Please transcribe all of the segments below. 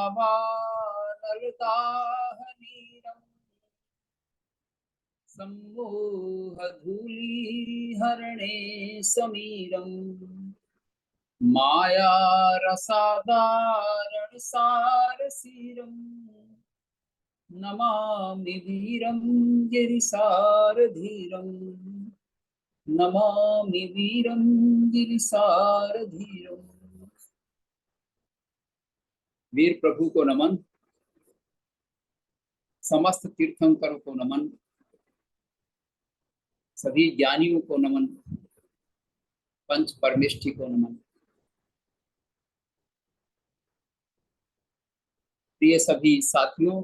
पावानलदाहनीरम् सम्मोहधूलिहरणे समीरम् मायारसादारणसारसीरम् नमामि वीरं गिरिसारधीरम् नमामि वीरं गिरिसारधीरम्। वीर प्रभु को नमन, समस्त तीर्थंकरों को नमन, सभी ज्ञानियों को नमन, पंच परमेष्ठी को नमन। प्रिय सभी साथियों,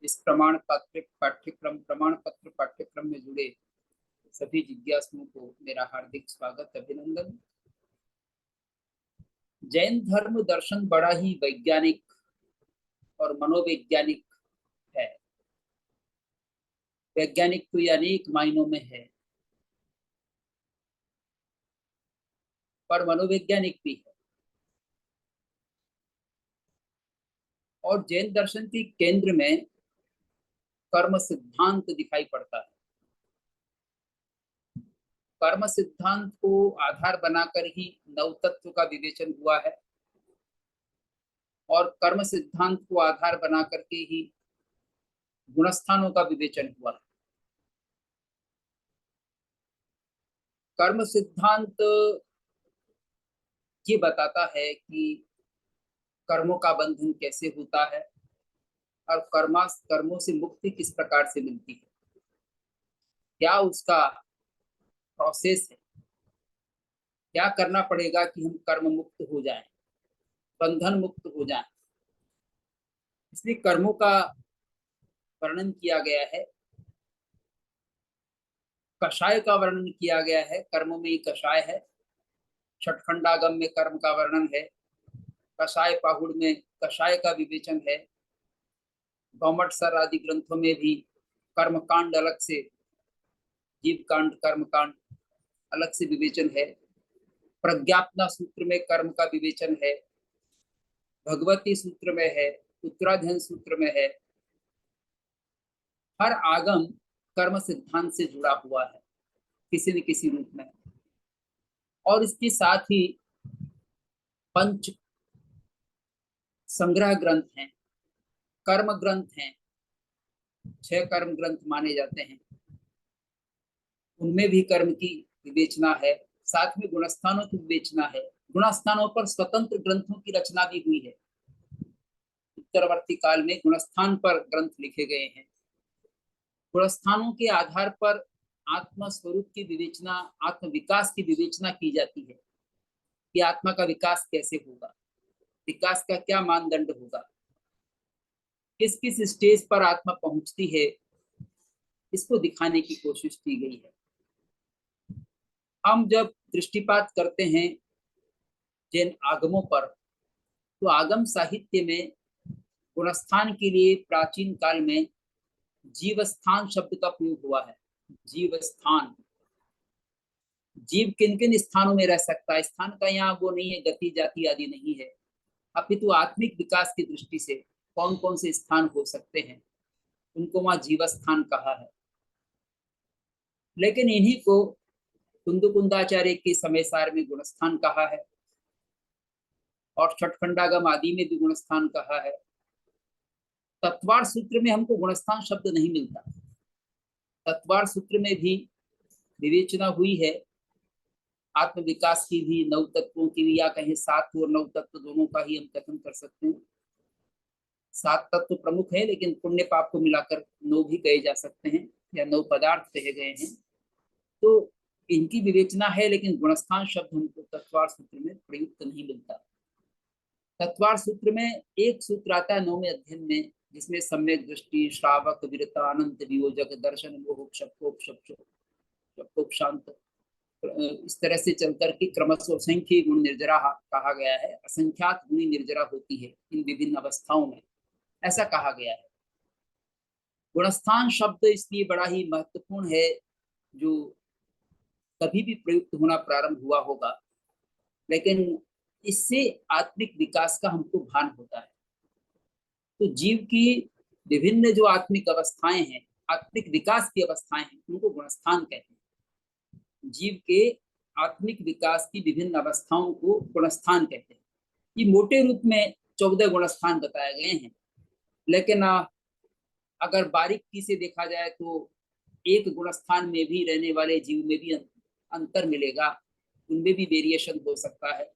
इस प्रमाण पत्र पाठ्यक्रम में जुड़े सभी जिज्ञासुओं को मेरा हार्दिक स्वागत, अभिनंदन। जैन धर्म दर्शन बड़ा ही वैज्ञानिक और मनोवैज्ञानिक है। वैज्ञानिक तो अनेक मायनों में है, पर मनोवैज्ञानिक भी है। और जैन दर्शन के केंद्र में कर्म सिद्धांत दिखाई पड़ता है। कर्म सिद्धांत को आधार बनाकर ही नव तत्व का विवेचन हुआ है और कर्म सिद्धांत को आधार बना करके ही गुणस्थानों का विवेचन हुआ है। कर्म सिद्धांत ये बताता है कि कर्मों का बंधन कैसे होता है और कर्मों से मुक्ति किस प्रकार से मिलती है, क्या उसका प्रोसेस है, क्या करना पड़ेगा कि हम कर्म मुक्त हो जाएं, बंधन मुक्त हो जाएं। इसलिए कर्मों का वर्णन किया गया है, कषाय का वर्णन किया गया है। कर्मों में ही कषाय है। छठखंडागम में कर्म का वर्णन है, कषाय पाहुड़ में कषाय का विवेचन है। गौमठ सर आदि ग्रंथों में भी कर्म कांड अलग से, जीव कांड कर्म कांड अलग से विवेचन है। प्रज्ञापना सूत्र में कर्म का विवेचन है, भगवती सूत्र में है, उत्तराध्ययन सूत्र में है। हर आगम कर्म सिद्धांत से जुड़ा हुआ है किसी न किसी रूप में। और इसके साथ ही पंच संग्रह ग्रंथ हैं, कर्म ग्रंथ हैं, 6 कर्म ग्रंथ माने जाते हैं। उनमें भी कर्म की विवेचना है, साथ में गुणस्थानों की विवेचना है। गुणस्थानों पर स्वतंत्र ग्रंथों की रचना भी हुई है। उत्तरवर्ती काल में गुणस्थान पर ग्रंथ लिखे गए हैं। गुणस्थानों के आधार पर आत्मा स्वरूप की विवेचना, आत्म विकास की विवेचना की जाती है कि आत्मा का विकास कैसे होगा, विकास का क्या मानदंड होगा, किस किस स्टेज पर आत्मा पहुंचती है, इसको दिखाने की कोशिश की गई है। हम जब दृष्टिपात करते हैं जैन आगमों पर, तो आगम साहित्य में गुणस्थान के लिए प्राचीन काल में जीवस्थान शब्द का प्रयोग हुआ है। जीवस्थान, जीव किन किन स्थानों में रह सकता है, स्थान का यहाँ वो नहीं है, गति जाति आदि नहीं है, अपितु आत्मिक विकास की दृष्टि से कौन कौन से स्थान हो सकते हैं, उनको वहां जीवस्थान कहा है। लेकिन इन्हीं को कुंदकुंदाचार्य के समय सार में गुणस्थान कहा है और छठखंडागम आदि में भी गुणस्थान कहा है। तत्वार सूत्र में हमको गुणस्थान शब्द नहीं मिलता। तत्वार सूत्र में भी विवेचना हुई है आत्म विकास की भी, नव तत्वों की भी, या कहें 7 और 9 तत्व दोनों का ही हम कथन कर सकते हैं। 7 तत्व प्रमुख है, लेकिन पुण्य पाप को मिलाकर 9 भी कहे जा सकते हैं या 9 पदार्थ कहे गए हैं। तो इनकी विवेचना है, लेकिन गुणस्थान शब्द हमको तत्वार सूत्र में प्रयुक्त नहीं मिलता। तत्वार सूत्र में एक सूत्र आता है 9वें अध्ययन में, जिसमें सम्यक दृष्टि, श्रावक, वीरता, अनंत वियोजक, दर्शन, मोह, शांत, इस तरह से चलकर के क्रमशः असंख्य गुण निर्जरा कहा गया है। असंख्यात गुणी निर्जरा होती है इन विभिन्न अवस्थाओं में, ऐसा कहा गया है। गुणस्थान शब्द इसलिए बड़ा ही महत्वपूर्ण है, जो कभी भी प्रयुक्त होना प्रारंभ हुआ होगा, लेकिन इससे आत्मिक विकास का हमको भान होता है। तो जीव की विभिन्न जो आत्मिक अवस्थाएं हैं, आत्मिक विकास की अवस्थाएं हैं, उनको गुणस्थान कहते हैं। जीव के आत्मिक विकास की विभिन्न अवस्थाओं को गुणस्थान कहते हैं। ये मोटे रूप में 14 गुणस्थान बताए गए हैं, लेकिन अगर बारीकी से देखा जाए तो एक गुणस्थान में भी रहने वाले जीव में भी अंतर मिलेगा, उनमें भी वेरिएशन हो सकता है,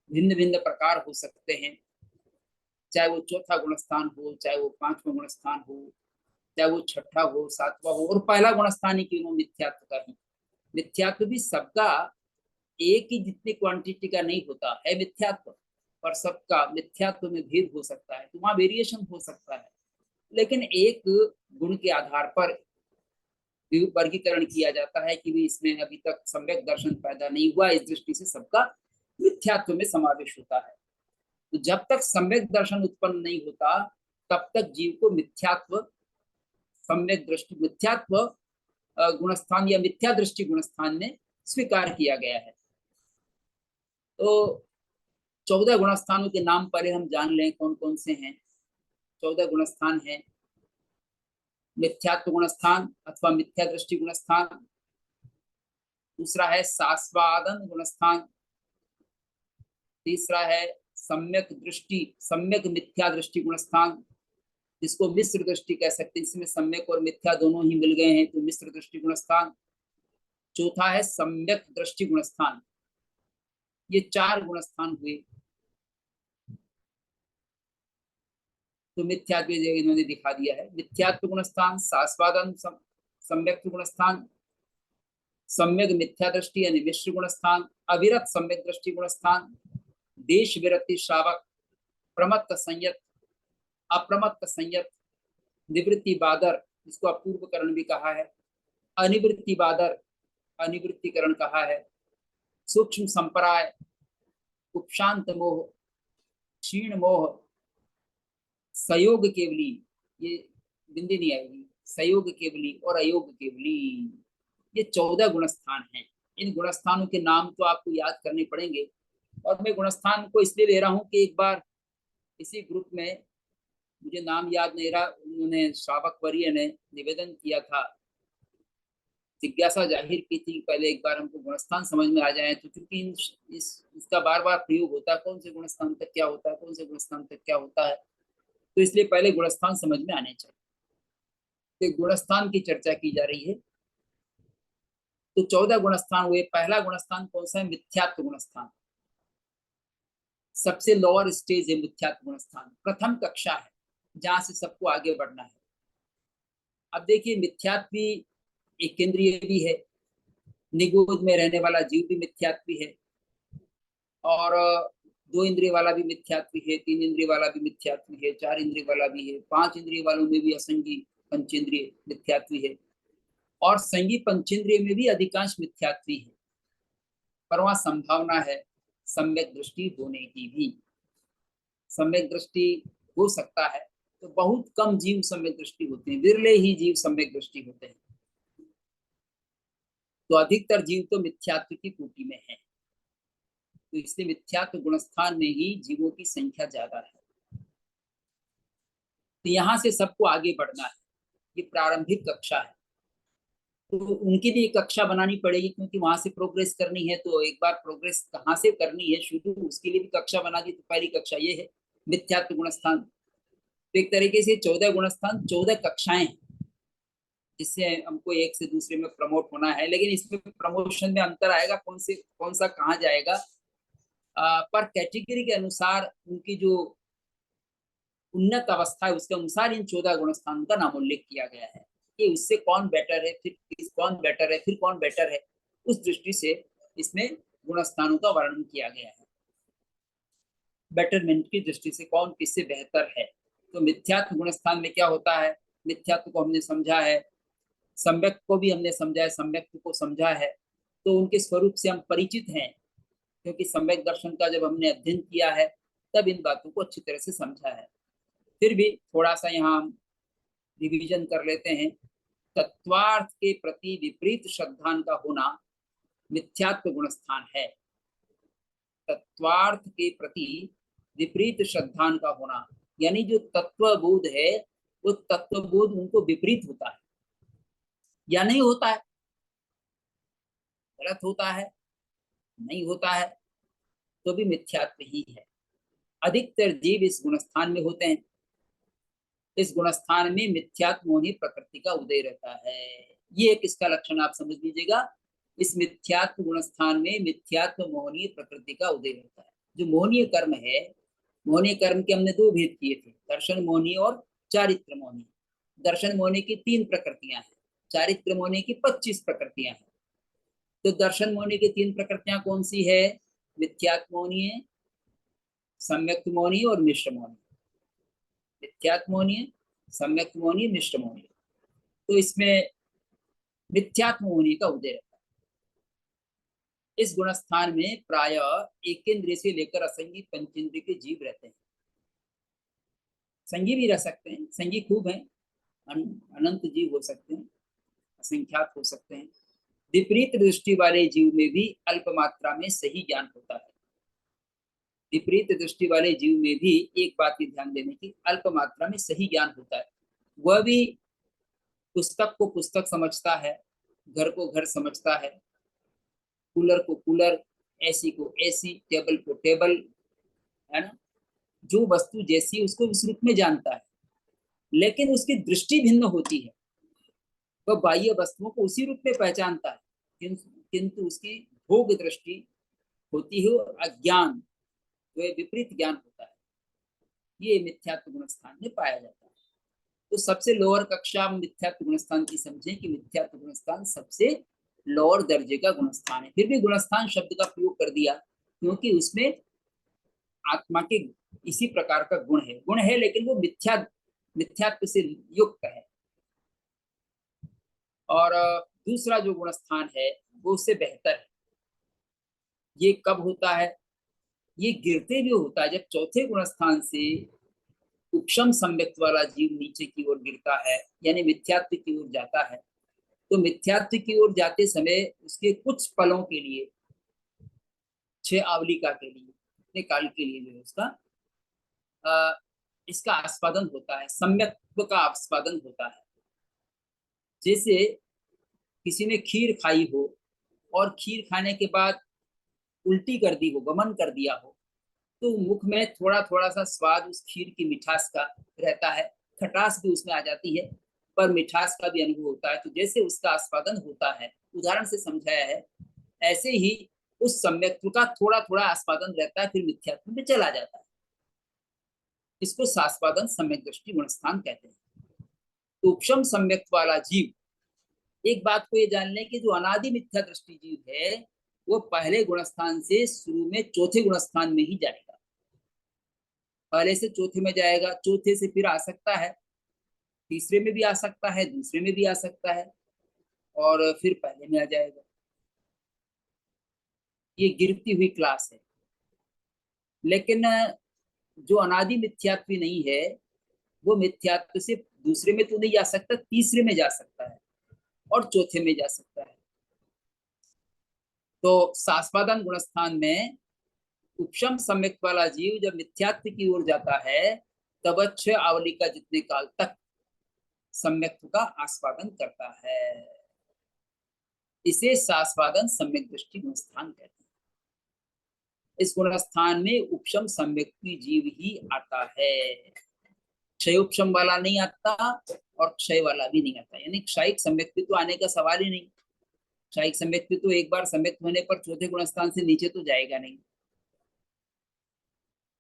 भिन्न भिन्न प्रकार हो सकते हैं। चाहे वो चौथा गुणस्थान हो, चाहे वो पांचवा गुणस्थान हो, चाहे वो छठा हो, सातवां हो, और पहला गुणस्थान ही क्यों, मिथ्यात्व का ही। मिथ्यात्व भी सबका एक ही जितनी क्वांटिटी का नहीं होता है मिथ्यात्व, पर सबका मिथ्यात्व में भेद हो सकता है, तो वहां वेरिएशन हो सकता है। लेकिन एक गुण के आधार पर वर्गीकरण किया जाता है कि भी इसमें अभी तक सम्यक दर्शन पैदा नहीं हुआ, इस दृष्टि से सबका मिथ्यात्व में समावेश होता है। तो जब तक सम्यक दर्शन उत्पन्न नहीं होता, तब तक जीव को मिथ्यात्व, सम्यक दृष्टि, मिथ्यात्व गुणस्थान या मिथ्या दृष्टि गुणस्थान ने स्वीकार किया गया है। तो 14 गुणस्थानों के नाम पहले हम जान लें कौन कौन से हैं। 14 गुणस्थान हैं। मिथ्यात्व गुणस्थान अथवा मिथ्या दृष्टि गुणस्थान, दूसरा है सास्वादन गुणस्थान, तीसरा है सम्यक दृष्टि, सम्यक मिथ्या दृष्टि गुणस्थान, जिसको मिश्र दृष्टि कह सकते हैं, इसमें सम्यक और मिथ्या दोनों ही मिल गए हैं, तो मिश्र दृष्टि गुणस्थान। चौथा है सम्यक दृष्टि गुणस्थान। ये 4 गुणस्थान हुए। तो मिथ्यात्व इन्होंने दिखा दिया है। मिथ्यात्व गुणस्थान, सास्वादन सम्यक गुणस्थान, सम्यक मिथ्या दृष्टि यानी मिश्र गुणस्थान, अविरत सम्यक दृष्टि गुणस्थान, देश विरति श्रावक, प्रमत्त संयत, अप्रमत्त संयत, निवृत्ति बादर, जिसको अपूर्वकरण भी कहा है, अनिवृत्ति बादर, अनिवृत्तिकरण कहा है, सूक्ष्म संपराय, उपशांत मोह, क्षीण मोह, सयोग केवली, ये बिंदी नहीं आएगी, सयोग केवली और अयोग केवली, ये 14 गुणस्थान हैं। इन गुणस्थानों के नाम तो आपको याद करने पड़ेंगे, और मैं गुणस्थान को इसलिए ले रहा हूं कि एक बार इसी ग्रुप में, मुझे नाम याद नहीं रहा, उन्होंने श्रावक वर्य ने निवेदन किया था, जिज्ञासा जाहिर की थी पहले एक बार हमको गुणस्थान समझ में आ जाए, तो क्योंकि इसका बार बार प्रयोग होता है, कौन से गुणस्थान तक क्या होता है, कौन से गुणस्थान तक क्या होता है, तो इसलिए पहले गुणस्थान समझ में आने चाहिए। तो गुणस्थान की चर्चा की जा रही है। तो 14 गुणस्थान हुए। पहला गुणस्थान कौन सा है? मिथ्यात्व गुणस्थान। सबसे लोअर स्टेज है मिथ्यात्व गुणस्थान, प्रथम कक्षा है जहां से सबको आगे बढ़ना है। अब देखिए, मिथ्यात्वी एक केंद्रीय भी है, निगोद में रहने वाला जीव भी मिथ्यात्वी है, और 2 इंद्रिय वाला भी मिथ्यात्वी है, 3 इंद्रिय वाला भी मिथ्यात्वी है, 4 इंद्रिय वाला भी है, 5 इंद्रिय वालों में भी असंगी पंचेंद्रिय मिथ्यात्वी है, और संगी पंचेंद्रिय में भी अधिकांश मिथ्यात्वी है। पर वहां संभावना है सम्यक दृष्टि होने की भी। सम्यक दृष्टि हो सकता है, तो बहुत कम जीव सम्यक दृष्टि होते हैं, विरले ही जीव सम्यक दृष्टि होते हैं। तो अधिकतर जीव तो मिथ्यात्व की कोटि में है, तो इसलिए मिथ्यात्व गुणस्थान में ही जीवों की संख्या ज्यादा है। तो यहाँ से सबको आगे बढ़ना है, ये प्रारंभिक कक्षा है, तो उनकी भी एक कक्षा बनानी पड़ेगी, क्योंकि वहां से प्रोग्रेस करनी है। तो एक बार प्रोग्रेस कहाँ से करनी है शुरू, उसके लिए भी कक्षा बना दी। तो पहली कक्षा ये है मिथ्यात्व गुणस्थान। तो एक तरीके से 14 गुणस्थान 14 कक्षाएं, जिससे हमको एक से दूसरे में प्रमोट होना है। लेकिन इसमें प्रमोशन में अंतर आएगा, कौन सा कहाँ जाएगा, पर कैटेगरी के अनुसार उनकी जो उन्नत अवस्था है उसके अनुसार इन 14 गुणस्थानों का नामोल्लेख किया गया है कि उससे कौन बेटर है, फिर कौन बेटर है, फिर कौन बेटर है। उस दृष्टि से इसमें गुणस्थानों का वर्णन किया गया है, बेटरमेंट की दृष्टि से कौन किससे बेहतर है। तो मिथ्यात्व गुणस्थान में क्या होता है, मिथ्यात्व को हमने समझा है, सम्यक को भी हमने समझा है, सम्यक को समझा है, तो उनके स्वरूप से हम परिचित हैं, क्योंकि सम्यक दर्शन का जब हमने अध्ययन किया है तब इन बातों को अच्छी तरह से समझा है। फिर भी थोड़ा सा यहाँ हम रिवीजन कर लेते हैं। तत्वार्थ के प्रति विपरीत श्रद्धान का होना मिथ्यात्व गुणस्थान है। तत्वार्थ के प्रति विपरीत श्रद्धान का होना, यानी जो तत्वबोध है वो तत्वबोध उनको विपरीत होता है या नहीं होता है, गलत होता है, नहीं होता है, तो भी मिथ्यात्व ही है। अधिकतर जीव इस गुणस्थान में होते हैं। इस गुणस्थान में मिथ्यात्व मोहनी प्रकृति का उदय रहता है। ये एक इसका लक्षण आप समझ लीजिएगा। इस मिथ्यात्व गुणस्थान में मिथ्यात्व मोहनीय प्रकृति का उदय रहता है। जो मोहनीय कर्म है, मोहनीय कर्म के हमने दो भेद किए थे, दर्शन मोहनीय और चारित्र मोहनीय। दर्शन मोहनीय की 3 प्रकृतियां हैं, चारित्र मोहनीय की 25 प्रकृतियां हैं। तो दर्शन मोहनीय की 3 प्रकृतियां कौन सी है? मिथ्यात्व मोहनीय, सम्यक मोहनीय और मिश्र मोहनीय। मिथ्यात्व मोहनीय, सम्यक मोहनीय, मिश्र मोहनीय। तो इसमें मिथ्यात्व मोहनीय का उदय रहता है। इस गुणस्थान में प्राय एकेंद्रिय से लेकर असंगी पंचेंद्रिय के जीव रहते हैं। संगी भी रह सकते हैं, संगी खूब हैं, अनंत जीव हो सकते हैं, असंख्यात हो सकते हैं। विपरीत दृष्टि वाले जीव में भी अल्प मात्रा में सही ज्ञान होता है। विपरीत दृष्टि वाले जीव में भी एक बात की ध्यान देने की, अल्प मात्रा में सही ज्ञान होता है। वह भी पुस्तक को पुस्तक समझता है, घर को घर समझता है, कूलर को कूलर, एसी को एसी, टेबल को टेबल, है ना। जो वस्तु जैसी उसको उस रूप में जानता है, लेकिन उसकी दृष्टि भिन्न होती है। वह बाह्य वस्तुओं को उसी रूप में पहचानता है, किंतु उसकी भोग दृष्टि होती है और अज्ञान, वह विपरीत ज्ञान होता है। ये मिथ्यात्व गुणस्थान में पाया जाता है। तो सबसे लोअर कक्षा में मिथ्यात्व गुणस्थान की समझें कि मिथ्यात्व गुणस्थान सबसे लोअर दर्जे का गुणस्थान है। फिर भी गुणस्थान शब्द का प्रयोग कर दिया क्योंकि उसमें आत्मा के इसी प्रकार का गुण है, लेकिन वो मिथ्यात्व से युक्त है। और दूसरा जो गुणस्थान है वो उससे बेहतर है। ये कब होता है? ये गिरते भी होता है जब चौथे गुणस्थान से उपशम सम्यक्त वाला जीव नीचे की ओर गिरता है, यानी मिथ्यात्व की ओर जाता है। तो मिथ्यात्व की ओर जाते समय उसके कुछ पलों के लिए, 6 आवलिका के लिए, इतने काल के लिए जो है उसका इसका आस्वादन होता है, सम्यक्त्व का आस्वादन होता है। जैसे किसी ने खीर खाई हो और खीर खाने के बाद उल्टी कर दी हो, गमन कर दिया हो, तो मुख में थोड़ा थोड़ा सा स्वाद उस खीर की मिठास का रहता है, खटास भी उसमें आ जाती है, पर मिठास का भी अनुभव होता है। तो जैसे उसका आस्वादन होता है, उदाहरण से समझाया है, ऐसे ही उस सम्यक्त्व का थोड़ा थोड़ा आस्वादन रहता है, फिर मिथ्यात्व में चला जाता है। इसको सास्वादन सम्यक दृष्टि गुणस्थान कहते हैं। तो उपशम सम्यक्त्व वाला जीव, एक बात को ये जान लें कि जो अनादि मिथ्या दृष्टि जीव है वो पहले गुणस्थान से शुरू में चौथे गुणस्थान में ही जाएगा। पहले से चौथे में जाएगा, चौथे से फिर आ सकता है, तीसरे में भी आ सकता है, दूसरे में भी आ सकता है, और फिर पहले में आ जाएगा। ये गिरती हुई क्लास है। लेकिन जो अनादि मिथ्यात्व नहीं है वो मिथ्यात्व से दूसरे में तो नहीं जा सकता, तीसरे में जा सकता है और चौथे में जा सकता है। तो सास्वादन गुणस्थान में उपशम सम्यक वाला जीव जब मिथ्यात्व की ओर जाता है तब 6 आवली का जितने काल तक सम्यक्त्व का आस्वादन करता है। इसे सास्वादन सम्यक दृष्टि गुणस्थान कहते हैं। इस गुणस्थान में उपशम सम्यक्ति जीव ही आता है, क्षय उपशम वाला नहीं आता और क्षय वाला भी नहीं आता। यानी क्षयिक सम्यक्ति तो आने का सवाल ही नहीं। क्षयिक सम्यक्ति तो एक बार सम्यक्त होने पर चौथे गुणस्थान से नीचे तो जाएगा नहीं।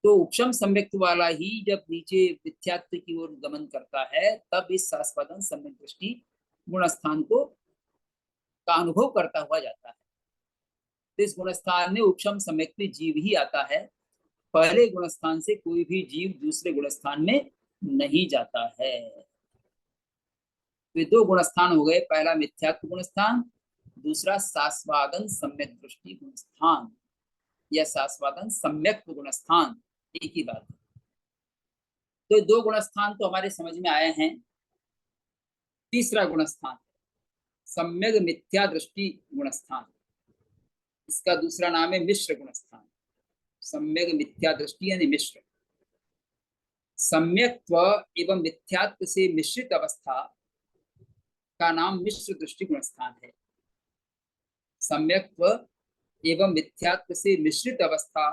तो उपशम सम्यक्त वाला ही जब नीचे मिथ्यात्व की ओर गमन करता है तब इस सास्वादन सम्यक दृष्टि गुणस्थान को का अनुभव करता हुआ जाता है। तो इस गुणस्थान में उपशम सम्यक्त जीव ही आता है। पहले गुणस्थान से कोई भी जीव दूसरे गुणस्थान में नहीं जाता है। तो 2 गुणस्थान हो गए, पहला मिथ्यात्व गुणस्थान, दूसरा सास्वादन सम्यक दृष्टि गुणस्थान या सास्वादन सम्यक गुणस्थान, एक ही बात है। तो 2 गुणस्थान तो हमारे समझ में आए हैं। तीसरा गुणस्थान सम्यक मिथ्या दृष्टि गुणस्थान, इसका दूसरा नाम है मिश्र गुणस्थान। सम्यक मिथ्या दृष्टि यानी मिश्र। सम्यक्त्व एवं मिथ्यात्व से मिश्रित अवस्था का नाम मिश्र दृष्टि गुणस्थान है। सम्यक्त्व एवं मिथ्यात्व से मिश्रित अवस्था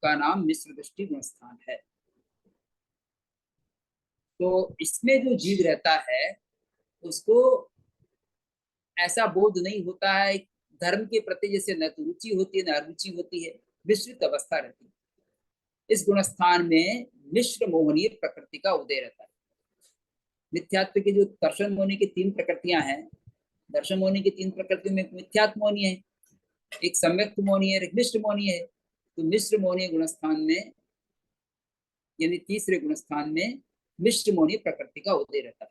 का नाम मिश्र दृष्टि गुणस्थान है। तो इसमें जो जीव रहता है उसको ऐसा बोध नहीं होता है धर्म के प्रति, जैसे न तो रुचि होती है न अरुचि होती है, विस्तृत अवस्था रहती है। इस गुणस्थान में मिश्र मोहनीय प्रकृति का उदय रहता है। मिथ्यात्व की जो दर्शन मोहनी की तीन प्रकृतियां हैं, दर्शन मोहनी की तीन प्रकृतियों में मिथ्यात्व मोहनी है, एक सम्यक मोहनी है, एक मिश्र मोहनी है। तो मिश्र मोहनीय गुणस्थान में यानी तीसरे गुणस्थान में मिश्र मोहनीय प्रकृति का उदय रहता है।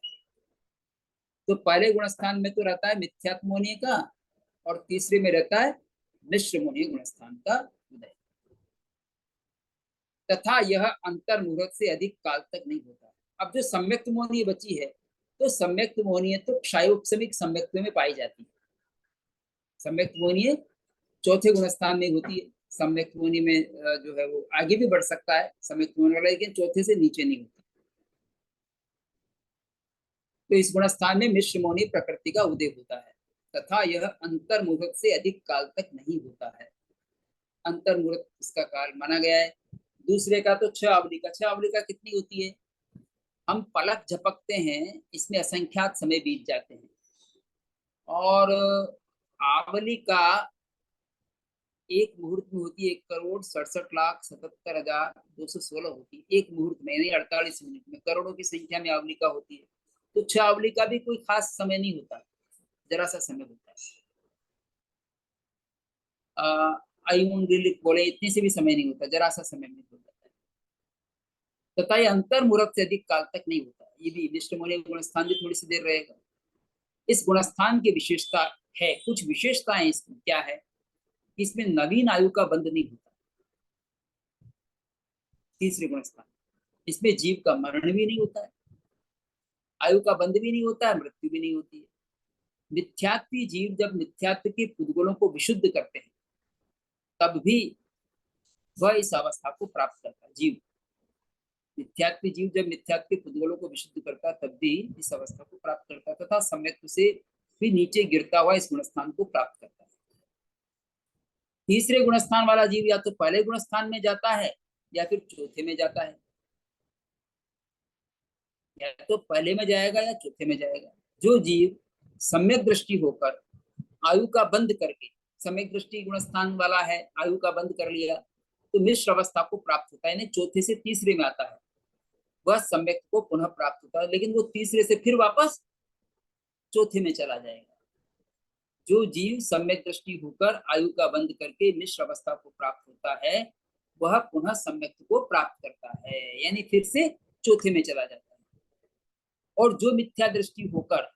तो पहले गुणस्थान में तो रहता है मिथ्यात्व मोहनीय का, और तीसरे में रहता है मिश्र मोहनीय गुणस्थान का उदय। तथा यह अंतर मुहूर्त से अधिक काल तक नहीं होता। अब जो सम्यक्त मोहनीय बची है, तो सम्यक्त मोहनीय तो क्षयोपशमिक सम्यक्त्व में पाई जाती है। सम्यक्त मोहनीय चौथे गुणस्थान में होती है। सम्यक्त मोहनी में जो है वो आगे भी बढ़ सकता है सम्यक्त मोहनी वाला, लेकिन चौथे से नीचे नहीं होता। तो इस गुणस्थान में मिश्र मोहनी प्रकृति का उदय होता है। तथा यह अंतर मुहूर्त से अधिक काल तक नहीं होता है। अंतर मुहूर्त इसका काल माना गया है। दूसरे का तो छह आवली का, छह आवली का कितनी होती है? हम पलक झपकते हैं, इसमें असंख्यात समय बीत जाते हैं। और आवली का एक मुहूर्त में होती है 1,67,67,77,216 होती है एक मुहूर्त में, यानी 48 मिनट में। करोड़ों की संख्या में आवली का होती है। तो छह आवली का भी कोई खास समय नहीं होता, जरा सा समय होता है। बोले इतने से भी समय नहीं होता, जरा सा समय में हो जाता है। तथा ये अंतर मुहूर्त से अधिक काल तक नहीं होता। ये भी विष्णुमोनी गुणस्थान भी थोड़ी सी देर रहेगा। इस गुणस्थान की विशेषता है, कुछ विशेषताएं इसमें क्या है, इसमें नवीन आयु का बंध नहीं होता। तीसरे गुणस्थान, इसमें जीव का मरण भी नहीं होता है, आयु का बंध भी नहीं होता है, मृत्यु भी नहीं होती है। मिथ्यात्वी जीव जब मिथ्यात्व के पुद्गुणों को विशुद्ध करते हैं, तब भी वह इस अवस्था को प्राप्त करता है। जीव मिथ्यात्व जीव जब मिथ्यात्व के पुद्गुणों को विशुद्ध करता है, तब भी इस अवस्था को प्राप्त करता है, तथा सम्यक्त्व से भी नीचे गिरता हुआ इस गुणस्थान को प्राप्त करता है। तीसरे गुणस्थान वाला जीव या तो पहले गुणस्थान में जाता है या फिर चौथे में जाता है, या तो पहले में जाएगा या चौथे में जाएगा। जो जीव सम्यक दृष्टि होकर आयु का बंद करके, सम्यक दृष्टि गुणस्थान वाला है, आयु का बंद कर लिया, तो मिश्र अवस्था को प्राप्त होता है, यानी चौथे से तीसरे में आता है, वह सम्यक को पुनः प्राप्त होता है। लेकिन वो तीसरे से फिर वापस चौथे में चला जाएगा। जो जीव सम्यक दृष्टि होकर आयु का बंद करके मिश्र अवस्था को प्राप्त होता है, वह पुनः सम्यक को प्राप्त करता है, यानी फिर से चौथे में चला जाता है। और जो मिथ्या दृष्टि होकर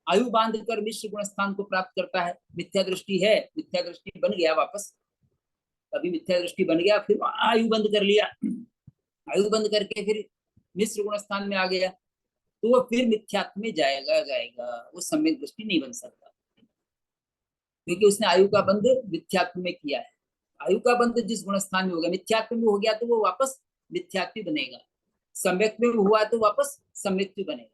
आयु बांध कर मिश्र गुण स्थान को प्राप्त करता है, मिथ्या दृष्टि है, मिथ्या दृष्टि बन गया वापस, अभी मिथ्या दृष्टि बन गया, फिर आयु बंद कर लिया, आयु बंद करके फिर मिश्र गुण स्थान में आ गया, तो वो फिर मिथ्यात्व में जाएगा, वो सम्यक दृष्टि नहीं बन सकता, क्योंकि उसने आयु का बंध मिथ्यात्व में किया है। आयु का बंध जिस गुण स्थान में हो गया, मिथ्यात्व में हो गया, तो वो वापस मिथ्यात्व बनेगा। सम्यक में हुआ तो वापस सम्यक्त्व बनेगा।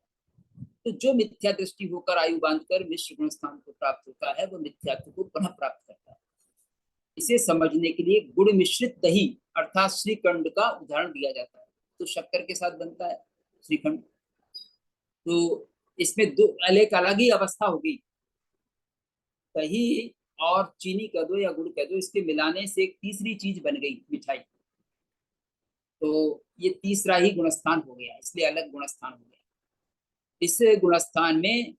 तो जो मिथ्या दृष्टि होकर आयु बांधकर मिश्र गुण स्थान को प्राप्त होता है, वो मिथ्यात्व को पुनः प्राप्त करता है। इसे समझने के लिए गुड़ मिश्रित दही अर्थात श्रीखंड का उदाहरण दिया जाता है। तो शक्कर के साथ बनता है श्रीखंड, तो इसमें दो एक अलग ही अवस्था होगी। दही और चीनी कह दो या गुड़ कह दो, इसके मिलाने से एक तीसरी चीज बन गई, मिठाई। तो ये तीसरा ही गुणस्थान हो गया, इसलिए अलग गुणस्थान हो गया। इस गुणस्थान में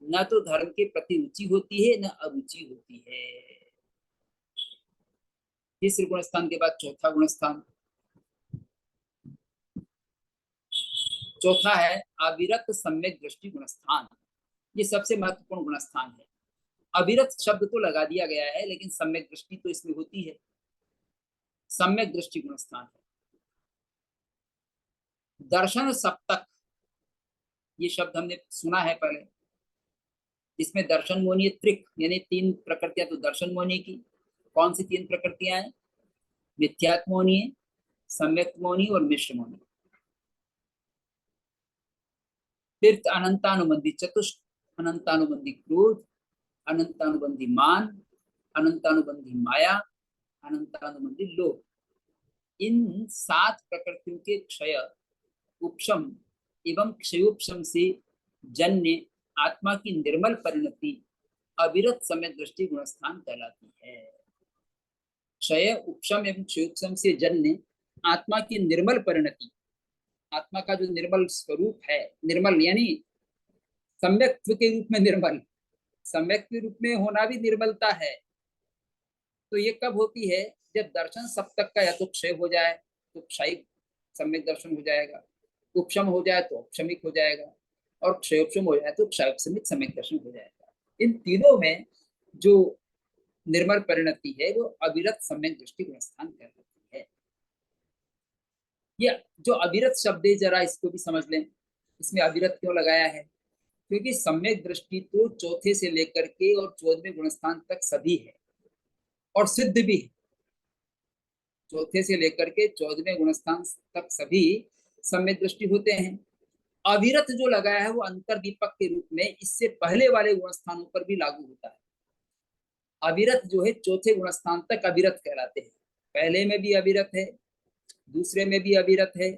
न तो धर्म के प्रति रुचि होती है, न अरुचि होती है। तीसरे गुणस्थान के बाद चौथा गुणस्थान, चौथा है अविरत सम्यक दृष्टि गुणस्थान। ये सबसे महत्वपूर्ण गुणस्थान है। अविरत शब्द तो लगा दिया गया है, लेकिन सम्यक दृष्टि तो इसमें होती है। सम्यक दृष्टि गुणस्थान है। दर्शन सप्तक, ये शब्द हमने सुना है पहले, इसमें दर्शन मोहनीय त्रिक यानी तीन प्रकृतियां। तो दर्शन मोहनी की कौन सी तीन प्रकृतियां हैं? मिथ्यात्मोनी है, सम्यक्तमोनी और मिश्रमोनी। फिर अनंतानुबंधी चतुष्ट, अनंतानुबंधी क्रोध, अनंतानुबंधी मान, अनंतानुबंधी माया, अनंतानुबंधी लोभ। इन 7 प्रकृतियों के क्षय, उपशम एवं क्षयोपशम से जन्य आत्मा की निर्मल परिणति अविरत समय दृष्टि गुणस्थान कहलाती है। क्षय, उपशम एवं क्षयोपशम से जन्य आत्मा की निर्मल परिणति, आत्मा का जो निर्मल स्वरूप है, निर्मल यानी सम्यक्त्व के रूप में निर्मल, सम्यक के रूप में होना भी निर्मलता है। तो ये कब होती है? जब दर्शन सप्तक का या तो क्षय हो जाए तो क्षयिक सम्यक दर्शन हो जाएगा, उपशम हो जाए तो उपशमिक हो जाएगा, और क्षयोपशम हो जाए तो क्षयोपशमिक सम्यक दर्शन हो जाएगा। इन तीनों में जो निर्मल परिणति है वो अविरत सम्यक दृष्टि गुणस्थान कहलाती है। ये जो अविरत शब्द है, जरा इसको भी समझ लें। इसमें अविरत क्यों लगाया है? क्योंकि सम्यक दृष्टि तो चौथे से लेकर के और 14वें गुणस्थान तक सभी है और सिद्ध भी है। चौथे से लेकर के 14वें गुणस्थान तक सभी सम्यक दृष्टि होते हैं। अविरत जो लगाया है वो अंतर दीपक के रूप में इससे पहले वाले गुणस्थानों पर भी लागू होता है। अविरत जो है चौथे गुणस्थान तक अविरत कहलाते हैं। पहले में भी अविरत है, दूसरे में भी अविरत है,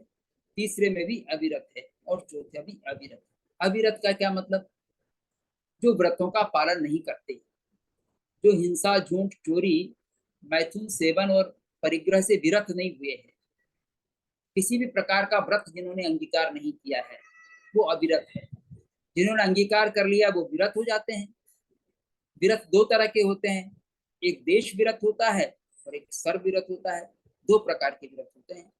तीसरे में भी अविरत है और चौथे भी अविरत है। अविरत का क्या मतलब? जो व्रतों का पालन नहीं करते, जो हिंसा, झूठ, चोरी, मैथुन सेवन और परिग्रह से विरत नहीं हुए हैं, किसी भी प्रकार का व्रत जिन्होंने अंगीकार नहीं किया है, वो अविरत है। जिन्होंने अंगीकार कर लिया वो विरत हो जाते हैं। विरत 2 तरह के होते हैं, एक देश विरत होता है और एक सर्व विरत होता है। 2 प्रकार के विरत होते हैं।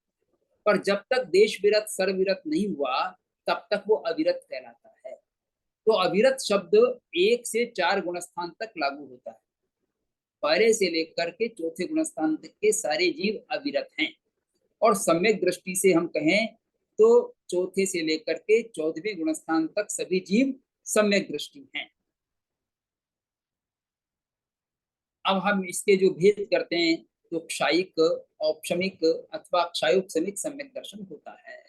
पर जब तक देश विरत, सर्व विरत नहीं हुआ तब तक वो अविरत कहलाता है। तो अविरत शब्द 1 से 4 गुणस्थान तक लागू होता है। पहले से लेकर के चौथे गुणस्थान तक के सारे जीव अविरत हैं। और सम्यक दृष्टि से हम कहें तो चौथे से लेकर के 14वें गुणस्थान तक सभी जीव सम्यक दृष्टि हैं। अब हम इसके जो भेद करते हैं तो क्षायिक, औपशमिक अथवा क्षायोपशमिक सम्यक दर्शन होता है।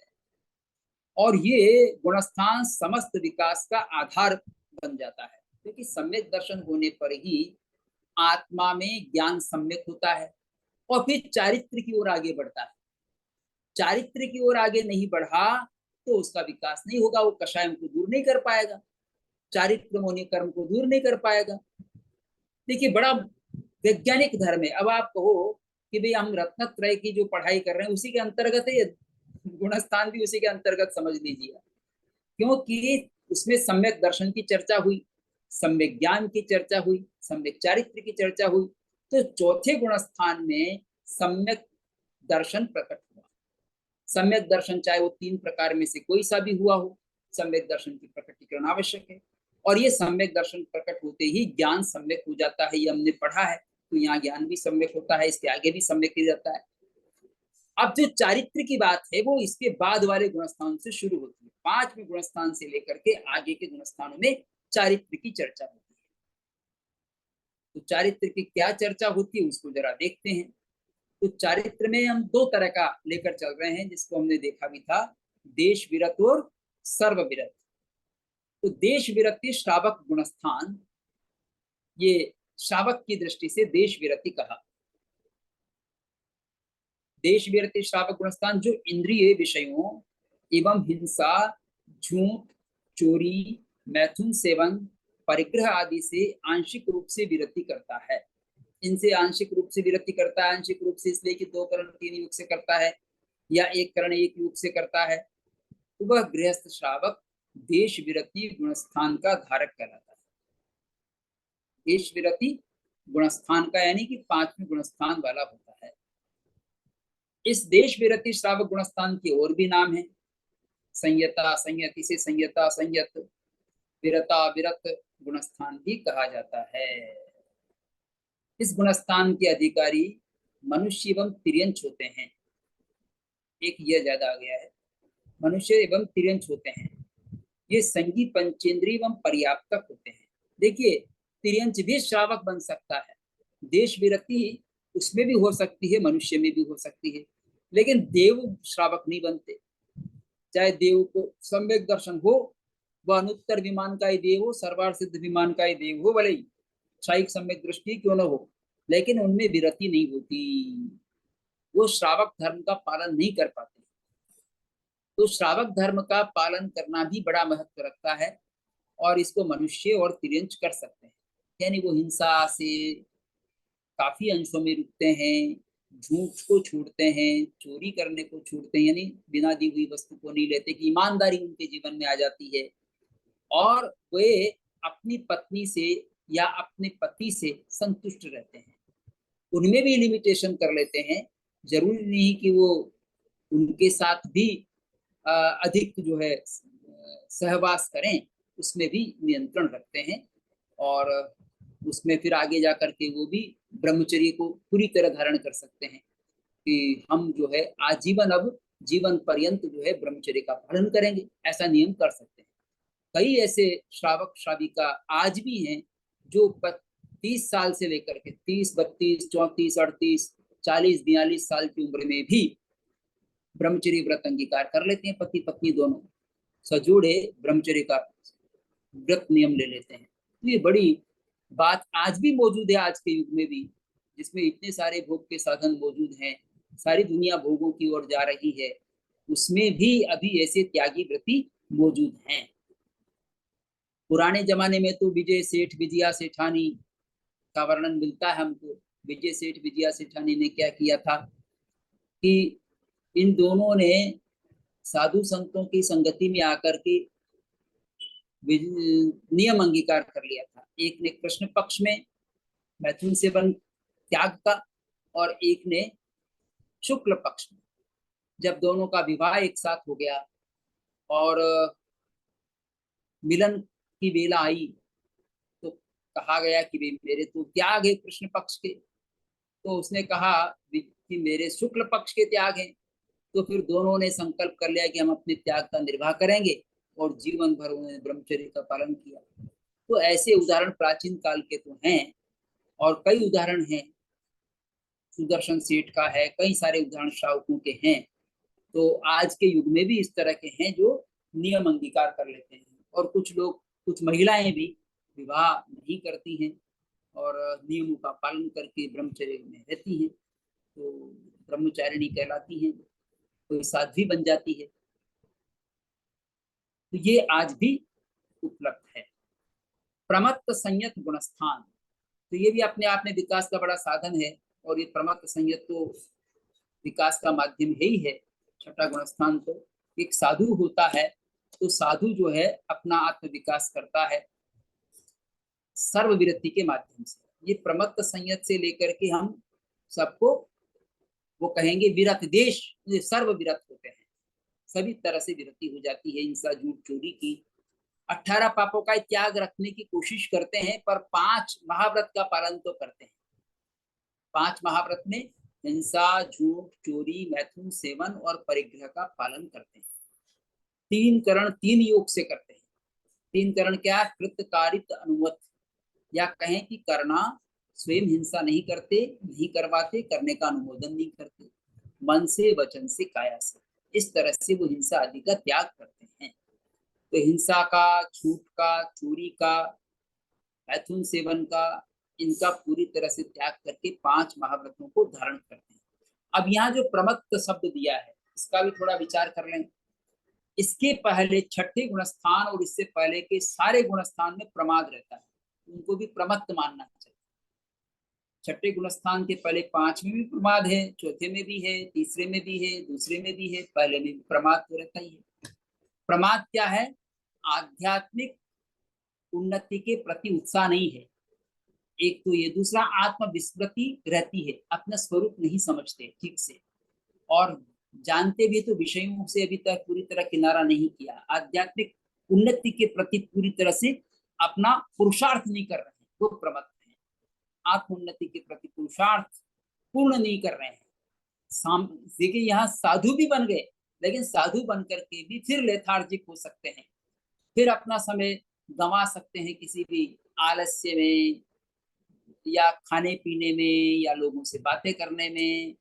और ये गुणस्थान समस्त विकास का आधार बन जाता है, क्योंकि सम्यक दर्शन होने पर ही आत्मा में ज्ञान सम्यक होता है और फिर चारित्र की ओर आगे बढ़ता है। चारित्र की ओर आगे नहीं बढ़ा तो उसका विकास नहीं होगा, वो कषायम को दूर नहीं कर पाएगा, चारित्र मोनि कर्म को दूर नहीं कर पाएगा। देखिए बड़ा वैज्ञानिक धर्म है। अब आप कहो कि भाई हम रत्नत्रय की जो पढ़ाई कर रहे हैं उसी के अंतर्गत है, गुणस्थान भी उसी के अंतर्गत समझ लीजिए। क्योंकि उसमें सम्यक दर्शन की चर्चा हुई, सम्यक ज्ञान की चर्चा हुई, सम्यक चारित्र की चर्चा हुई। तो चौथे गुणस्थान में सम्यक दर्शन प्रकट हुआ। सम्यक दर्शन चाहे वो 3 प्रकार में से कोई सा भी हुआ हो, सम्यक दर्शन की प्रकटीकरण आवश्यक है। और ये सम्यक दर्शन प्रकट होते ही ज्ञान सम्यक हो जाता है। ये हमने पढ़ा है, तो यहाँ ज्ञान भी सम्यक होता है, इसके आगे भी सम्यक ही जाता है। अब जो चारित्र की बात है वो इसके बाद वाले गुणस्थान से शुरू होती है। 5वें गुणस्थान से लेकर के आगे के गुणस्थानों में चारित्र की चर्चा होती है। तो चारित्र की क्या चर्चा होती है उसको जरा देखते हैं। तो चारित्र में हम 2 तरह का लेकर चल रहे हैं, जिसको हमने देखा भी था, देश विरत और सर्व विरत। तो देश विरति श्रावक गुणस्थान, ये श्रावक की दृष्टि से देश विरति कहा। देश विरति श्रावक गुणस्थान जो इंद्रिय विषयों एवं हिंसा, झूठ, चोरी, मैथुन सेवन, परिग्रह आदि से आंशिक रूप से विरति करता है। इनसे आंशिक रूप से विरति करता है। आंशिक रूप से इसलिए कि 2 करण 3 युग से करता है या 1 करण 1 युग से करता है। तो वह गृहस्थ श्रावक देश विरति गुणस्थान का धारक कहलाता है। देश विरति गुणस्थान का यानी कि 5वें गुणस्थान वाला होता है। इस देश विरति श्रावक गुणस्थान के और भी नाम है। संयता, संयति से संयता, संयत, विरता, विरत गुणस्थान भी कहा जाता है। इस गुणस्थान के अधिकारी मनुष्य एवं तिर्यंच होते हैं। एक यह ज्यादा आ गया है, मनुष्य एवं तिर्यंच होते हैं। ये संगी, पंचेंद्रिय एवं पर्याप्तक होते हैं। देखिए तिर्यंच भी श्रावक बन सकता है। देश विरति उसमें भी हो सकती है, मनुष्य में भी हो सकती है, लेकिन देव श्रावक नहीं बनते। चाहे देव को सम्यक दर्शन हो, वह अनुत्तर विमान का ही देव हो, सर्वार्थ सिद्ध विमान का ही देव हो, भले ही क्षायिक सम्यक दृष्टि क्यों न हो, लेकिन उनमें विरति नहीं होती, वो श्रावक धर्म का पालन नहीं कर पाते। तो श्रावक धर्म का पालन करना भी बड़ा महत्व रखता है, और इसको मनुष्य और तिर्यंच कर सकते हैं। यानी वो हिंसा से काफी अंशों में रुकते हैं, झूठ को छोड़ते हैं, चोरी करने को छोड़ते हैं, यानी बिना दी हुई वस्तु को नहीं लेते, कि ईमानदारी उनके जीवन में आ जाती है, और वे अपनी पत्नी से या अपने पति से संतुष्ट रहते हैं। उनमें भी लिमिटेशन कर लेते हैं, जरूरी नहीं कि वो उनके साथ भी अधिक जो है सहवास करें, उसमें भी नियंत्रण रखते हैं, और उसमें फिर आगे जा करके वो भी ब्रह्मचर्य को पूरी तरह धारण कर सकते हैं, कि हम जो है आजीवन अब जीवन पर्यंत जो है ब्रह्मचर्य का पालन करेंगे, ऐसा नियम कर सकते हैं। कई ऐसे श्रावक श्राविका आज भी हैं जो 30 साल से लेकर के 30, 32, 34, 38, 40, 42 साल की उम्र में भी ब्रह्मचर्य व्रत अंगीकार कर लेते हैं। पति पत्नी दोनों सजोड़े ब्रह्मचर्य का व्रत नियम ले लेते हैं। तो ये बड़ी बात आज भी मौजूद है, आज के युग में भी, जिसमें इतने सारे भोग के साधन मौजूद हैं, सारी दुनिया भोगों की ओर जा रही है, उसमें भी अभी ऐसे त्यागी व्रती मौजूद हैं। पुराने जमाने में तो विजय सेठ विजया सेठानी का वर्णन मिलता है हमको। विजय सेठ विजया सेठानी ने क्या किया था कि इन दोनों ने साधु संतों की संगति में आकर के नियम अंगीकार कर लिया था। एक ने कृष्ण पक्ष में मैथुन सेवन त्याग का, और एक ने शुक्ल पक्ष में। जब दोनों का विवाह एक साथ हो गया और मिलन की बेला आई, तो कहा गया कि मेरे तो त्याग है कृष्ण पक्ष के, तो उसने कहा कि मेरे शुक्ल पक्ष के त्याग हैं। तो फिर दोनों ने संकल्प कर लिया कि हम अपने त्याग का निर्वाह करेंगे, और जीवन भर उन्होंने ब्रह्मचर्य का पालन किया। तो ऐसे उदाहरण प्राचीन काल के तो हैं, और कई उदाहरण हैं, सुदर्शन सेठ का है, कई सारे उदाहरण श्रावकों के हैं। तो आज के युग में भी इस तरह के हैं जो नियम अंगीकार कर लेते हैं, और कुछ लोग, कुछ महिलाएं भी विवाह नहीं करती हैं और नियमों का पालन करके ब्रह्मचर्य में रहती हैं, तो ब्रह्मचारिणी कहलाती हैं, कोई साध्वी बन जाती है। तो ये आज भी उपलब्ध है। प्रमत्त संयत गुणस्थान, तो ये भी अपने आप में विकास का बड़ा साधन है, और ये प्रमत्त संयत तो विकास का माध्यम ही है। छठा गुणस्थान तो एक साधु होता है, तो साधु जो है अपना आत्म विकास करता है सर्वविरति के माध्यम से। ये प्रमत्त संयत से लेकर के हम सबको वो कहेंगे विरत देश, ये सर्व विरत होते हैं, सभी तरह से विरति हो जाती है। हिंसा, झूठ, चोरी की 18 पापों का त्याग रखने की कोशिश करते हैं, पर 5 महाव्रत का पालन तो करते हैं। 5 महाव्रत में हिंसा, झूठ, चोरी, मैथुन सेवन और परिग्रह का पालन करते हैं। 3 करण 3 योग से करते हैं। 3 करण क्या? कृत, कारित, अनुमत, या कहें कि करना, स्वयं हिंसा नहीं करते, नहीं करवाते, करने का अनुमोदन नहीं करते, मन से, वचन से, काया से, इस तरह से वो हिंसा आदि का त्याग करते हैं। तो हिंसा का, झूठ का, चोरी का, मैथुन सेवन का, इनका पूरी तरह से त्याग करके 5 महाव्रतों को धारण करते हैं। अब यहाँ जो प्रमत्त शब्द दिया है, इसका भी थोड़ा विचार कर लें। इसके पहले छठे गुणस्थान और इससे पहले के सारे गुणस्थान में प्रमाद रहता है, उनको भी प्रमत्त मानना चाहिए। छठे गुणस्थान के पहले 5 में भी प्रमाद है, चौथे में भी है, तीसरे में भी है, दूसरे में भी है, पहले में भी प्रमाद तो रहता ही है। प्रमाद क्या है? आध्यात्मिक उन्नति के प्रति उत्साह नहीं है, एक तो ये। दूसरा, आत्म विस्मृति रहती है, अपना स्वरूप नहीं समझते ठीक से, और जानते भी तो विषयों से अभी तक पूरी तरह किनारा नहीं किया, आध्यात्मिक उन्नति के प्रति पूरी तरह से अपना पुरुषार्थ नहीं कर रहे हैं, वो प्रमत्त है। आत्म उन्नति के प्रति पुरुषार्थ पूर्ण नहीं कर रहे हैं। देखिए, यहाँ साधु भी बन गए, लेकिन साधु बन करके भी फिर लेथार्जिक हो सकते हैं, फिर अपना समय गंवा सकते हैं किसी भी आलस्य में, या खाने पीने में या लोगों से बातें करने में,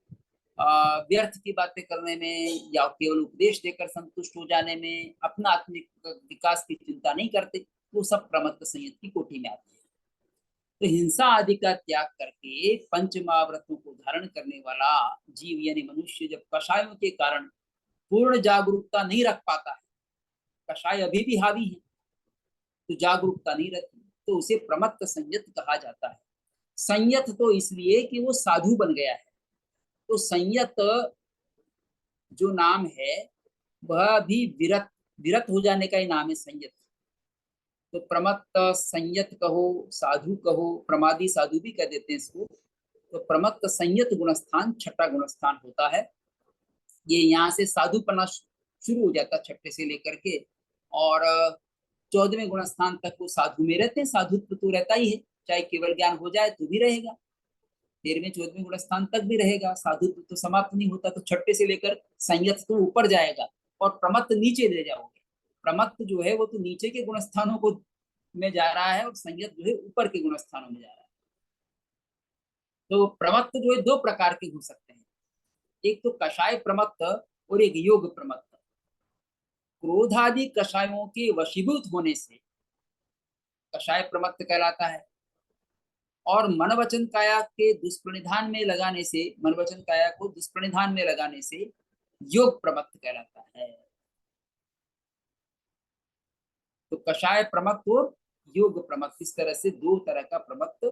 व्यर्थ की बातें करने में या केवल उपदेश देकर संतुष्ट हो जाने में, अपना आत्मिक विकास की चिंता नहीं करते, वो सब प्रमत्त संयत की कोटि में आते हैं। तो हिंसा आदि का त्याग करके पंच महाव्रतों को धारण करने वाला जीव यानी मनुष्य जब कषायों के कारण पूर्ण जागरूकता नहीं रख पाता है, कषाय अभी भी हावी है तो जागरूकता नहीं रहती, तो उसे प्रमत्त संयत कहा जाता है। संयत तो इसलिए कि वो साधु बन गया है, तो संयत जो नाम है वह भी विरत, विरत हो जाने का ही नाम है संयत। तो प्रमत्त संयत कहो, साधु कहो, प्रमादी साधु भी कह देते हैं इसको। तो प्रमत्त संयत गुणस्थान छठा गुणस्थान होता है। ये यहाँ से साधुपना शुरू हो जाता है छठे से लेकर के, और 14वें गुणस्थान तक वो साधु में रहते हैं। साधुत्व तो रहता ही है, चाहे केवल ज्ञान हो जाए तो भी रहेगा, 13वें 14वें गुणस्थान तक भी रहेगा, साधुत्व तो समाप्त नहीं होता। तो छठे से लेकर संयत तो ऊपर जाएगा और प्रमत्त नीचे ले जाओगे। प्रमत्त जो है वो तो नीचे के गुणस्थानों को में जा रहा है और संयत जो है ऊपर के गुणस्थानों में जा रहा है। तो प्रमत्त जो है दो प्रकार के हो सकते हैं, एक तो कषाय प्रमत्त और एक योग प्रमत्त। क्रोधादि कषायों के वशीभूत होने से कषाय प्रमत्त कहलाता है, और मन वचन काया के दुष्प्रणिधान में लगाने से, मन वचन काया को दुष्प्रणिधान में लगाने से योग प्रमत्त कहलाता है। तो कषाय प्रमत्त और योग प्रमत्त, इस तरह से दो तरह का प्रमत्त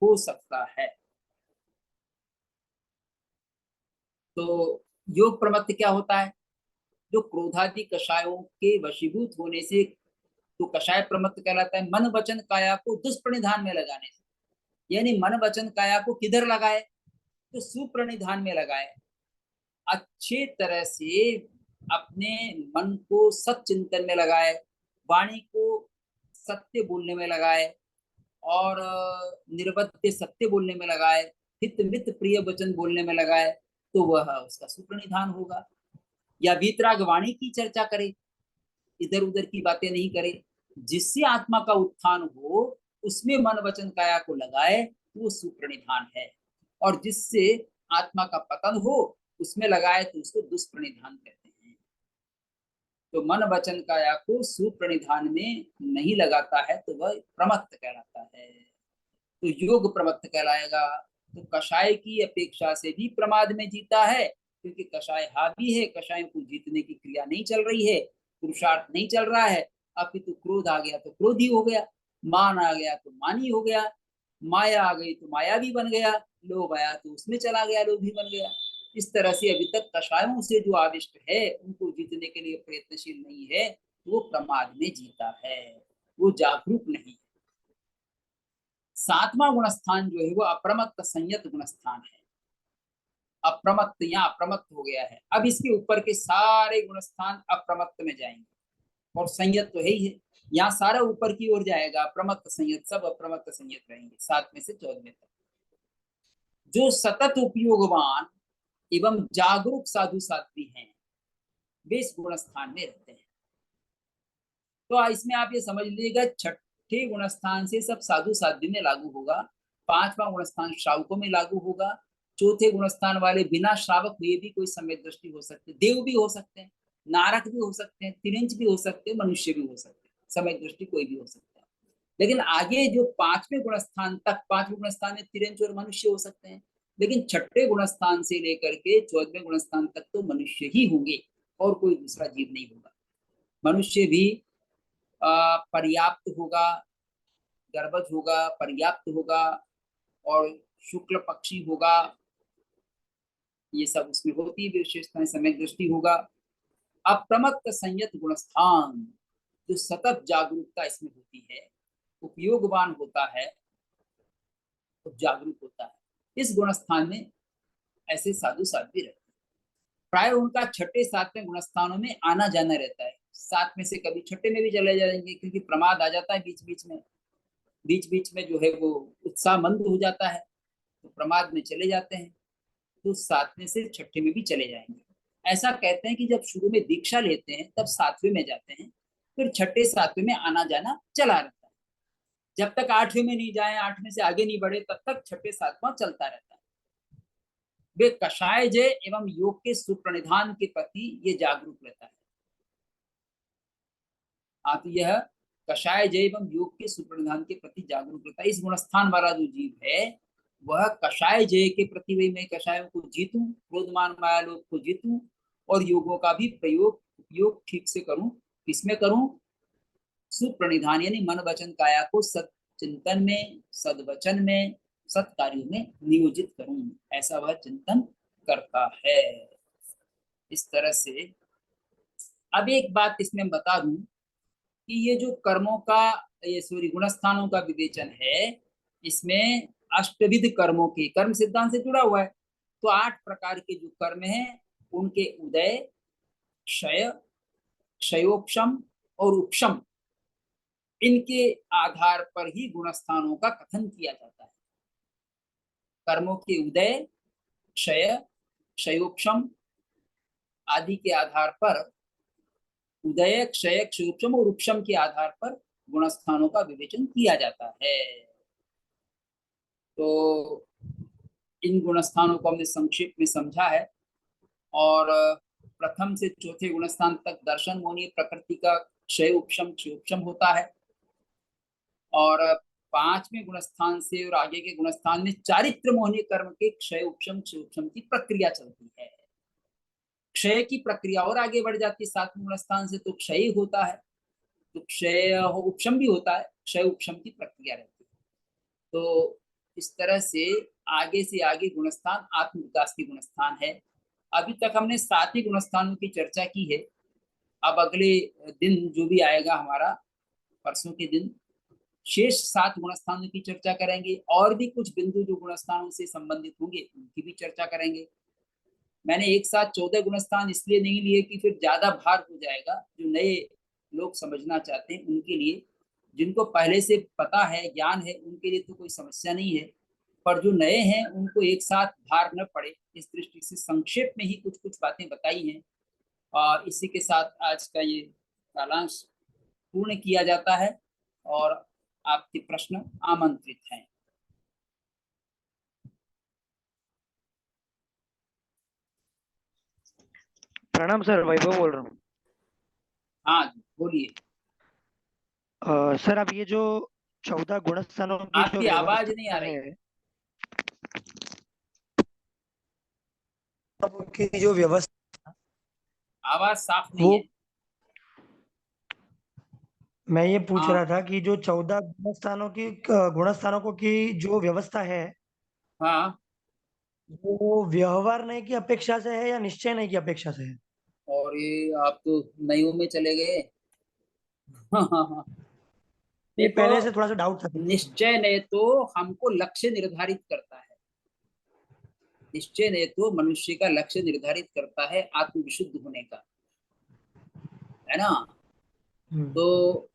हो सकता है। तो योग प्रमत्त क्या होता है? जो क्रोधादि कषायों के वशीभूत होने से, तो कषाय प्रमत्त कहलाता है मन वचन काया को दुष्प्रणिधान में लगाने से। यानी मन वचन काया को किधर लगाए? तो सुप्रणिधान में लगाए, अच्छे तरह से अपने मन को सच्चिंतन में लगाए, वाणी को सत्य बोलने में लगाए, और निर्वध्य सत्य बोलने में लगाए, हित मित प्रिय वचन बोलने में लगाए, तो वह उसका सुप्रणिधान होगा। या वीतराग वाणी की चर्चा करे, इधर उधर की बातें नहीं करे, जिससे आत्मा का उत्थान हो उसमें मन वचन काया को लगाए, तो वो सुप्रणिधान है। और जिससे आत्मा का पतन हो उसमें लगाए तो उसको दुष्प्रणिधान कहते हैं। तो मन वचन काया को सुप्रणिधान में नहीं लगाता है तो वह प्रमत्त कहलाता है, तो योग प्रमत्त कहलाएगा। तो कषाय की अपेक्षा से भी प्रमाद में जीता है, क्योंकि कषाय हावी है, कषाय को जीतने की क्रिया नहीं चल रही है, पुरुषार्थ नहीं चल रहा है। अपितु क्रोध आ गया तो क्रोधी हो गया, मान आ गया तो मानी हो गया, माया आ गई तो माया भी बन गया, लोभ आया तो उसमें चला गया, लोभी बन गया। इस तरह से अभी तक कषायों से जो आविष्ट है उनको जीतने के लिए प्रयत्नशील नहीं है, वो प्रमाद में जीता है, वो जागरूक नहीं। सातवां गुणस्थान जो है वो अप्रमत्त संयत गुणस्थान है। अप्रमत्त यहाँ अप्रमत्त हो गया है, अब इसके ऊपर के सारे गुणस्थान अप्रमत्त में जाएंगे, और संयत तो है ही है, यहाँ सारा ऊपर की ओर जाएगा, अप्रमत्त संयत सब अप्रमत्त संयत रहेंगे 7वें से 14वें तक। जो सतत उपयोगवान एवं जागरूक साधु साध्वी हैं वे इस गुणस्थान में रहते हैं। तो इसमें आप ये समझ लीजिएगा, छठे गुणस्थान से सब साधु साध्वी में लागू होगा, 5वां गुणस्थान श्रावकों में लागू होगा, चौथे गुणस्थान वाले बिना श्रावक हुए भी कोई सम्यक दृष्टि हो सकते, देव भी हो सकते हैं, नारक भी हो सकते हैं, तिरंज भी हो सकते हैं, मनुष्य भी हो सकते हैं, सम्यक दृष्टि कोई भी हो सकता है। लेकिन आगे जो 5वें गुणस्थान तक, 5वें गुणस्थान में तिरंज और मनुष्य हो सकते हैं, लेकिन छठे गुणस्थान से लेकर के 14वें गुणस्थान तक तो मनुष्य ही होंगे और कोई दूसरा जीव नहीं होगा। मनुष्य भी पर्याप्त होगा, गर्भज होगा, पर्याप्त होगा, और शुक्ल पक्षी होगा, ये सब उसमें होती है विशेषताएं, समय दृष्टि होगा। अप्रमत्त संयत गुणस्थान, जो सतत जागरूकता इसमें होती है, उपयोगवान होता है, तो जागरूक होता है, इस गुणस्थान में ऐसे साधु साध्वी रहते हैं। प्राय उनका छठे 7वें गुणस्थानों में आना जाना रहता है, 7 में से कभी छठे में भी चले जाएंगे, क्योंकि प्रमाद आ जाता है बीच बीच में, बीच बीच में जो है वो उत्साह मंद हो जाता है, तो प्रमाद में चले जाते हैं, तो 7वें से छठे में भी चले जाएंगे। ऐसा कहते हैं कि जब शुरू में दीक्षा लेते हैं तब 7वें में जाते हैं, फिर छठे 7वें में आना जाना चला रहता है। जब तक आठवें में नहीं जाए, आठवें से आगे नहीं बढ़े, तब तक छठे सातवां चलता रहता है। वे कषाय जय एवं योग के सुप्रणिधान के प्रति ये जागरूक रहता है। आप यह कषाय जय एवं योग के सुप्रणिधान के प्रति जागरूक रहता है। इस गुणस्थान वाला जो जीव है वह कषाय जय के प्रति, वही मैं कषायों को जीतूं, क्रोधमान माया लोग को जीतूं, और योगों का भी प्रयोग उपयोग ठीक से करूं। किसमें करूं? सुप्रणिधान यानी मन वचन काया को सत चिंतन में, सदवचन में, सत्कार्यों में नियोजित करूं, ऐसा वह चिंतन करता है। इस तरह से अब एक बात इसमें बता दूं कि ये जो कर्मों का, ये सॉरी गुणस्थानों का विवेचन है, इसमें अष्टविध कर्मों के, कर्म सिद्धांत से जुड़ा हुआ है। तो 8 प्रकार के जो कर्म हैं उनके उदय, क्षय, क्षयोपशम और उपशम, इनके आधार पर ही गुणस्थानों का कथन किया जाता है। कर्मों के उदय, क्षय, क्षयोपशम आदि के आधार पर, उदय, क्षय, क्षयोपशम और उपशम के आधार पर गुणस्थानों का विवेचन किया जाता है। तो इन गुणस्थानों को हमने संक्षेप में समझा है। और प्रथम से चौथे गुणस्थान तक दर्शन मोहनीय प्रकृति का क्षय उपशम क्षयोपशम होता है, और 5वें गुणस्थान से और आगे के गुणस्थान में चारित्र मोहनीय कर्म के क्षय उपशम क्षयोपशम की प्रक्रिया चलती है। क्षय की प्रक्रिया और आगे बढ़ जाती है 7वें गुणस्थान से, तो क्षय होता है, तो क्षय उपशम भी होता है, क्षय उपशम की प्रक्रिया रहती है। तो इस तरह से आगे गुणस्थान आत्म विकास की गुणस्थान है। अभी तक हमने 7 ही गुणस्थानों की चर्चा की है। अब अगले दिन जो भी आएगा हमारा, परसों के दिन, शेष 7 गुणस्थानों की चर्चा करेंगे, और भी कुछ बिंदु जो गुणस्थानों से संबंधित होंगे उनकी भी चर्चा करेंगे। मैंने एक साथ 14 गुणस्थान इसलिए नहीं लिए कि फिर ज्यादा भार हो जाएगा। जो नए लोग समझना चाहते हैं उनके लिए, जिनको पहले से पता है, ज्ञान है, उनके लिए तो कोई समस्या नहीं है, पर जो नए हैं उनको एक साथ भार न पड़े, इस दृष्टि से संक्षेप में ही कुछ कुछ बातें बताई हैं। और इसी के साथ आज का ये कालांश पूर्ण किया जाता है, और आपके प्रश्न आमंत्रित हैं। प्रणाम सर, वैभव बोल रहा हूँ। हाँ बोलिए। सर, अब ये जो 14 गुणस्थानों की जो आपकी आवाज नहीं आ व्यवस्था रही। है, की जो व्यवस्था, आवाज साफ नहीं वो है। मैं ये पूछ हाँ रहा था कि जो 14 गुणस्थानों को की जो व्यवस्था है, हाँ। वो व्यवहार नहीं की अपेक्षा से है या निश्चय नहीं की अपेक्षा से है? और ये आप तो नयों में चले गए। हाँ हाँ हाँ। ये देखो, पहले से थोड़ा सा डाउट था। निश्चय ने तो हमको लक्ष्य निर्धारित करता है। निश्चय ने तो मनुष्य का लक्ष्य निर्धारित करता है आत्मविशुद्ध होने का, है ना। हम्म। तो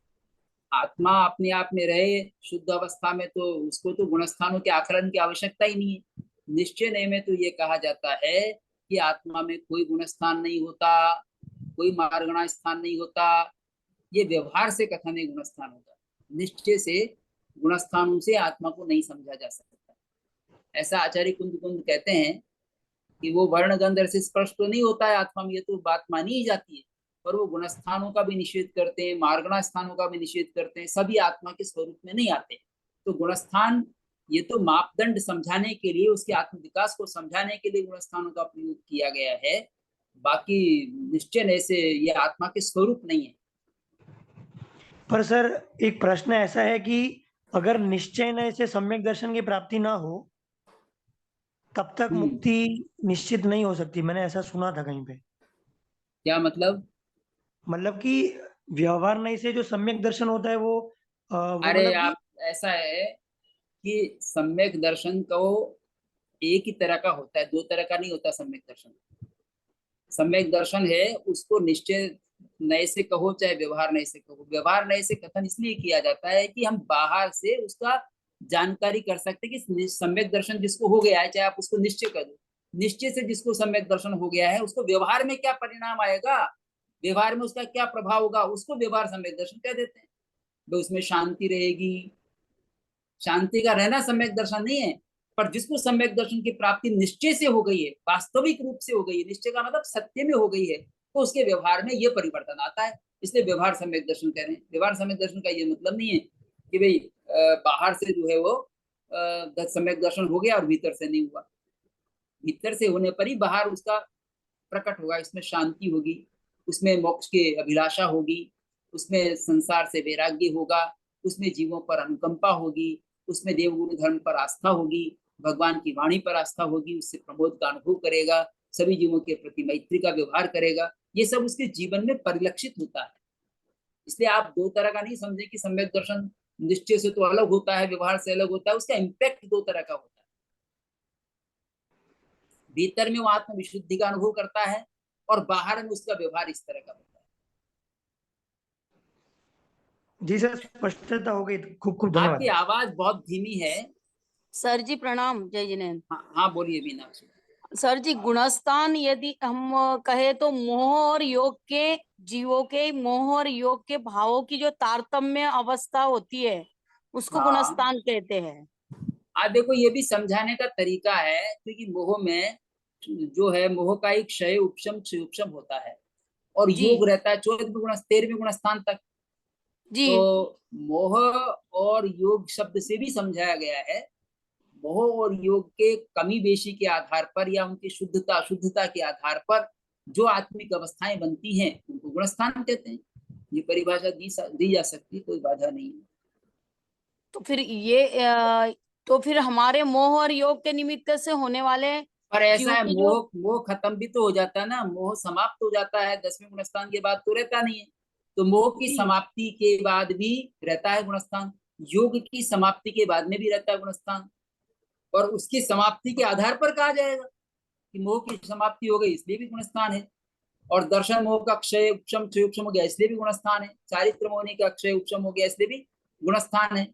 आत्मा अपने आप में रहे शुद्ध अवस्था में, तो उसको तो गुणस्थानों के आकलन की आवश्यकता ही नहीं है। निश्चय नय में तो ये कहा जाता है कि आत्मा में कोई गुणस्थान नहीं होता, कोई मार्गणा स्थान नहीं होता। ये व्यवहार से कथन है गुणस्थान होगा। निश्चय से गुणस्थानों से आत्मा को नहीं समझा जा सकता। ऐसा आचार्य कुंद कुंद कहते हैं कि वो वर्ण गंध से स्पर्श तो नहीं होता है आत्मा में, ये तो बात मानी ही जाती है, पर वो गुणस्थानों का भी निषेध करते हैं, मार्गणा स्थानों का भी निषेध करते हैं, सभी आत्मा के स्वरूप में नहीं आते। तो गुणस्थान ये तो मापदंड समझाने के लिए, उसके आत्म विकास को समझाने के लिए गुणस्थानों का प्रयोग किया गया है। बाकी निश्चय ऐसे ये आत्मा के स्वरूप नहीं है। पर सर, एक प्रश्न ऐसा है कि अगर निश्चय न से सम्यक दर्शन की प्राप्ति ना हो, तब तक हम्म। मुक्ति निश्चित नहीं हो सकती। मैंने ऐसा सुना था कहीं पे। क्या मतलब? मतलब कि व्यवहार नहीं से जो सम्यक दर्शन होता है, वो अरे मतलब कि आप, ऐसा है कि सम्यक दर्शन को एक ही तरह का होता है, दो तरह का नहीं होता सम्यक दर्शन। सम्यक दर्शन है उसको निश्चय नए से कहो चाहे व्यवहार नए से कहो, व्यवहार नए से कथन इसलिए किया जाता है कि हम बाहर से उसका जानकारी कर सकते हैं कि सम्यक दर्शन जिसको हो गया है, चाहे आप उसको निश्चय कर दो, निश्चय से जिसको सम्यक दर्शन हो गया है उसको व्यवहार में क्या परिणाम आएगा, व्यवहार में उसका क्या प्रभाव होगा, उसको व्यवहार सम्यक दर्शन कह देते हैं। तो उसमें शांति रहेगी, शांति का रहना सम्यक दर्शन नहीं है। पर जिसको सम्यक दर्शन की प्राप्ति निश्चय से हो गई है, वास्तविक रूप से हो गई है, निश्चय का मतलब सत्य में हो गई है, तो उसके व्यवहार में ये परिवर्तन आता है। इसलिए व्यवहार सम्यक दर्शन कह रहे हैं। व्यवहार सम्यक दर्शन का ये मतलब नहीं है कि भाई बाहर से जो है वो सम्यक दर्शन हो गया और भीतर से नहीं हुआ। भीतर से होने पर ही बाहर उसका प्रकट होगा। इसमें शांति होगी, उसमें मोक्ष की अभिलाषा होगी, उसमें संसार से वैराग्य होगा, उसमें जीवों पर अनुकंपा होगी, उसमें देवगुरु धर्म पर आस्था होगी, भगवान की वाणी पर आस्था होगी, उससे प्रमोद का अनुभव करेगा, सभी जीवों के प्रति मैत्री का व्यवहार करेगा। ये सब उसके जीवन में परिलक्षित होता है। इसलिए आप दो तरह का नहीं समझे कि सम्यक दर्शन निश्चय से तो अलग होता है, व्यवहार से अलग होता है। उसका इम्पैक्ट दो तरह का होता है। भीतर में वो आत्म विशुद्धि का अनुभव करता है और बाहर में उसका व्यवहार इस तरह का होता है। जी सर, स्पष्टता हो गई, खूब खूब आपकी धन्यवाद। आवाज बहुत धीमी है। सर जी प्रणाम, जय जिनेन्द्र। हाँ हाँ, बोलिए मीनाक्षी। सर जी, गुणस्थान यदि हम कहे तो मोह और योग के, जीवों के मोह और योग के भावों की जो तारतम्य अवस्था होती है उसको हाँ, गुणस्थान कहते हैं। आप देखो ये भी समझाने का तरीका है, क्योंकि मोह में जो है, मोह का एक क्षय उपशम क्षय उपशम होता है, और जी योग रहता है 14वें गुण 13वें गुण स्थान तक। जी तो मोह और योग शब्द से भी समझाया गया है। मोह और योग के कमी बेशी के आधार पर या उनकी शुद्धता अशुद्धता के आधार पर जो आत्मिक अवस्थाएं बनती हैं उनको गुणस्थान कहते हैं। ये परिभाषा दी जा सकती है, कोई बाधा नहीं है। तो फिर तो फिर हमारे मोह और योग के निमित्त से होने वाले पर ऐसा जीवों है, की जो, मोह मोह खत्म भी तो हो जाता है ना, मोह समाप्त हो जाता है 10वें गुणस्थान के बाद, तो रहता नहीं है। तो मोह की जी समाप्ति के बाद भी रहता है गुणस्थान, योग की समाप्ति के बाद में भी रहता है गुणस्थान। और उसकी समाप्ति के आधार पर कहा जाएगा कि मोह की समाप्ति हो गई इसलिए भी गुणस्थान है। और दर्शन मोह का क्षय उपशम क्षय उपशम हो गया इसलिए भी गुणस्थान है। चारित्र मोहनी का क्षय उपशम हो गया इसलिए भी गुणस्थान है।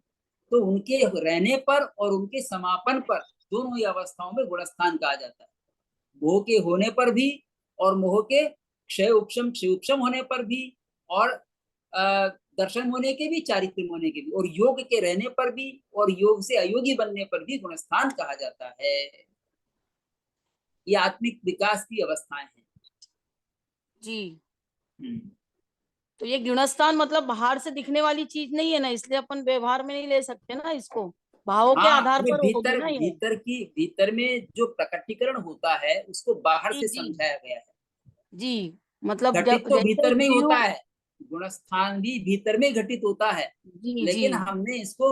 तो उनके रहने पर और उनके समापन पर, दोनों ही अवस्थाओं में गुणस्थान कहा जाता है। मोह के होने पर भी, और मोह के क्षय उपशम क्षय उपशम होने पर भी, और दर्शन होने के भी, चारित्र होने के भी, और योग के रहने पर भी, और योग से अयोगी बनने पर भी गुणस्थान कहा जाता है। ये आत्मिक विकास की अवस्थाएं हैं। जी। हम्म। तो ये गुणस्थान मतलब बाहर से दिखने वाली चीज नहीं है ना, इसलिए अपन व्यवहार में नहीं ले सकते ना इसको, भावों के हाँ, आधार अभी पर होगी भीतर ना ये। भीतर में जो प्रकटीकरण होता है उसको बाहर जी से जी समझाया गया है। जी। मतलब घटित जब तो जैसे भीतर में ही जीव, होता है, गुणस्थान भी भीतर में घटित होता है। जी जी लेकिन हमने इसको,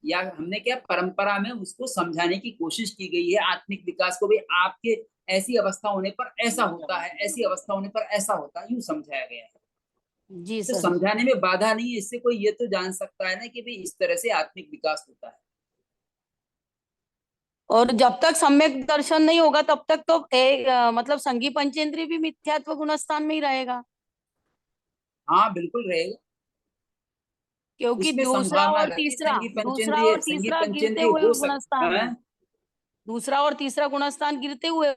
या हमने क्या, परंपरा में उसको समझाने की कोशिश की गई है आत्मिक विकास को भी। आपके ऐसी अवस्था होने पर ऐसा होता है, ऐसी अवस्था होने पर ऐसा होता है, यूं समझाया गया है। जी तो सर जी। समझाने में बाधा नहीं है। इससे कोई ये तो जान सकता है ना कि भाई इस तरह से आत्मिक विकास होता है। और जब तक सम्यक दर्शन नहीं होगा तब तक तो मतलब संगी पंचेंद्रिय भी मिथ्यात्व गुणस्थान में ही रहेगा, हाँ बिल्कुल रहेगा। क्योंकि उसमें संभावना रहती है संगी दूसरा और पंचेंद्रिय तीसरा गिरते गिर हुए हो गुणस्थान सकता है, है। दूसरा और तीसरा गुणस्थान गिरते हुए